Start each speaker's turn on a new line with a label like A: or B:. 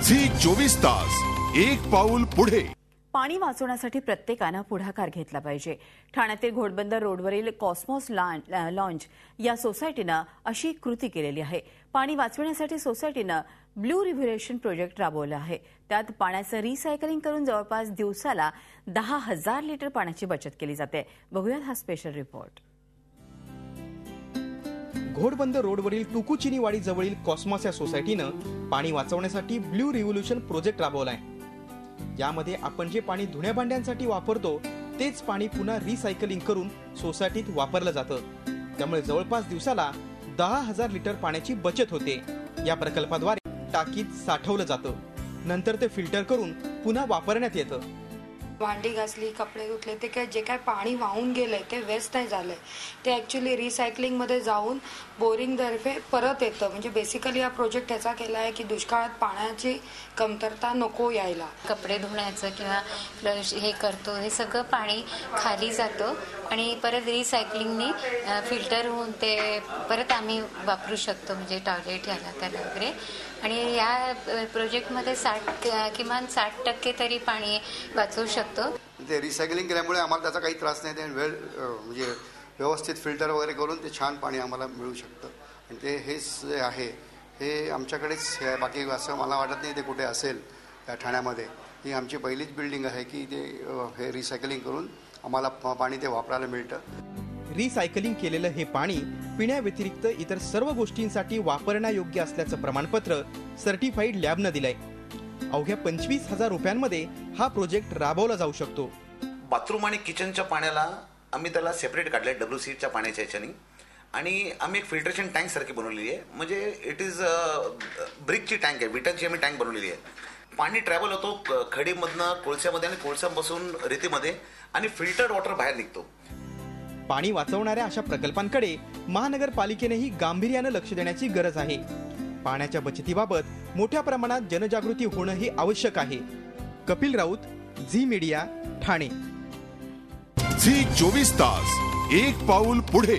A: Zee 24 तास एक पाऊल पुढे।
B: पाणी वाचवण्यासाठी प्रत्येकाने पुढाकार घेतला पाहिजे। ठाण्यातील घोडबंदर रोडवरील कॉस्मॉस लॉन्च या सोसायटीने अशी कृती केलेली आहे। पाणी वाचवण्यासाठी सोसायटीने ब्लू रिव्होल्यूशन प्रोजेक्ट राबवला आहे। त्यात पाण्याचं रिसायकलिंग करून जवळपास दिवसाला 10,000 लिटर पाण्याची बचत केली जाते। बघूयात हा स्पेशल रिपोर्ट।
C: घोडबंदर रोडवरील टुकुचिनीवाडी जवळील कॉस्मॉस या सोसायटीने पाणी वाचवण्यासाठी ब्लू रिव्होल्यूशन प्रोजेक्ट राबवलाय। यामध्ये आपण जे पाणी धुण्या भांड्यांसाठी वापरतो तेच पाणी पुन्हा रिसायकलिंग करून सोसायटीत वापरलं जातं। त्यामुळे जवळपास दिवसाला 10,000 लिटर पाण्याची बचत होते। या प्रकल्पाद्वारे टाकीत साठवलं जातं, नंतर ते फिल्टर करून पुन्हा वापरण्यात येतं।
D: भांडी घासली, कपडे धुतले, ते काय जे काय पाणी वाहून गेलंय ते वेस्ट नाही झालंय, ते ॲक्च्युली रिसायकलिंग मध्ये जाऊन बोरिंग तर्फे परत येतं। म्हणजे बेसिकली हा प्रोजेक्ट याचा केला आहे की दुष्काळात पाण्याची कमतरता नको यायला।
E: कपडे धुण्याचं किंवा फ्लश हे करतो, हे सगळं पाणी खाली जातं आणि परत रिसायकलिंगनी फिल्टर होऊन ते परत आम्ही वापरू शकतो, म्हणजे टॉयलेट याला त्याला वगैरे। आणि या प्रोजेक्टमध्ये किमान 60% तरी पाणी वाचवू शकतो।
F: ते रिसायकलिंग केल्यामुळे आम्हाला त्याचा काही त्रास नाही, ते म्हणजे व्यवस्थित फिल्टर वगैरे करून ते छान पाणी आम्हाला मिळू शकतं। आणि ते हेच जे आहे हे आमच्याकडेच आहे, बाकी असं मला वाटत नाही ते कुठे असेल। त्या ठाण्यामध्ये ही आमची पहिलीच बिल्डिंग आहे की ते हे रिसायकलिंग करून आम्हाला पाणी ते वापरायला मिळतं।
C: रिसायकलिंग केलेलं हे पाणी पिण्याव्यतिरिक्त इतर सर्व गोष्टींसाठी वापरण्यायोग्य असल्याचं प्रमाणपत्र सर्टिफाईड लॅबनं दिलंय। अवघ्या 25,000 रुपयांमध्ये हा प्रोजेक्ट राबवला जाऊ शकतो।
G: बाथरूम आणि किचनच्या पाण्याला आम्ही त्याला सेपरेट काढलंय WCच्या पाण्याच्या ह्याच्यानी, आणि आम्ही एक फिल्ट्रेशन टँक सारखी बनवलेली आहे। म्हणजे इट इज ब्रिकची टँक आहे, विटांची आम्ही टँक बनवलेली आहे। पाणी ट्रॅव्हल होतो खडीमधनं कोळशामध्ये आणि कोळशापासून रेतीमध्ये, आणि फिल्टर्ड वॉटर बाहेर निघतो।
C: पाणी वाचवणाऱ्या अशा प्रकल्पांकडे महानगरपालिकेनेही गांभीर्यानं लक्ष देण्याची गरज आहे। पाण्याच्या बचतीबाबत मोठ्या प्रमाणात जनजागृती होणं हे आवश्यक आहे। कपिल राऊत, झी मीडिया, ठाणे।
A: झी 24 तास एक पाऊल पुढे।